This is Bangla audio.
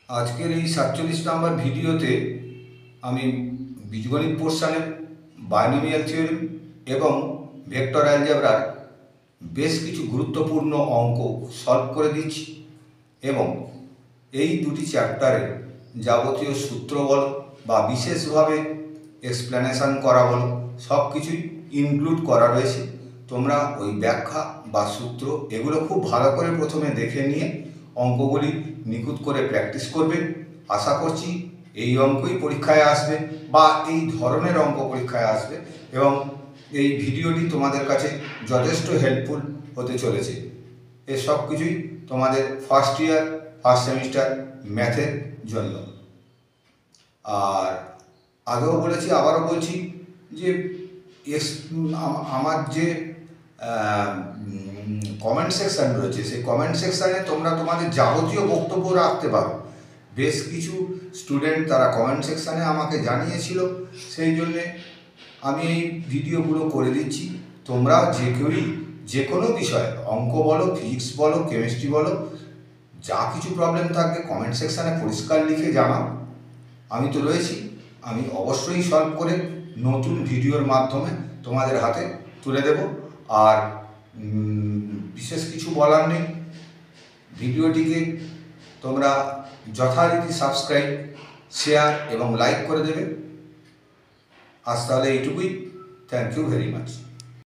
আজকের এই ৪৭ নম্বর ভিডিওতে আমি বীজগণিত পোর্শনের বাইনোমিয়াল থিওরেম এবং ভেক্টর অ্যালজেব্রার বেশ কিছু গুরুত্বপূর্ণ অঙ্ক সলভ করে দিচ্ছি এবং এই দুটি চ্যাপ্টারের যাবতীয় সূত্র বলো বা বিশেষভাবে এক্সপ্লেনেশন করা বলো সব কিছুই ইনক্লুড করা রয়েছে। তোমরা ওই ব্যাখ্যা বা সূত্র এগুলো খুব ভালো করে প্রথমে দেখে নিয়ে অঙ্কগুলি নিখুঁত করে প্র্যাকটিস করবে। আশা করছি এই অঙ্কই পরীক্ষায় আসবে বা এই ধরনের অঙ্ক পরীক্ষায় আসবে এবং এই ভিডিওটি তোমাদের কাছে যথেষ্ট হেল্পফুল হতে চলেছে। এ সব কিছুই তোমাদের ফার্স্ট সেমিস্টার ম্যাথের জন্য। আর আগেও বলেছি, আবারও বলছি যে আমার যে কমেন্ট সেকশান রয়েছে সেই কমেন্ট সেকশানে তোমরা তোমাদের যাবতীয় বক্তব্য রাখতে পারো। বেশ কিছু স্টুডেন্ট তারা কমেন্ট সেকশানে আমাকে জানিয়েছিল, সেই জন্যে আমি এই ভিডিওগুলো করে দিচ্ছি। তোমরা যে কেউই যে কোনো বিষয়, অঙ্ক বলো, ফিজিক্স বলো, কেমিস্ট্রি বলো, যা কিছু প্রবলেম থাকবে কমেন্ট সেকশানে পরিষ্কার লিখে জানাও। আমি তো রয়েছি, আমি অবশ্যই সলভ করে নতুন ভিডিওর মাধ্যমে তোমাদের হাতে তুলে দেব। আর বিশেষ কিছু বলার নেই, ভিডিওটিকে তোমরা যথারীতি সাবস্ক্রাইব, শেয়ার এবং লাইক করে দেবে। আজ তাহলে এইটুকুই। Thank you very much.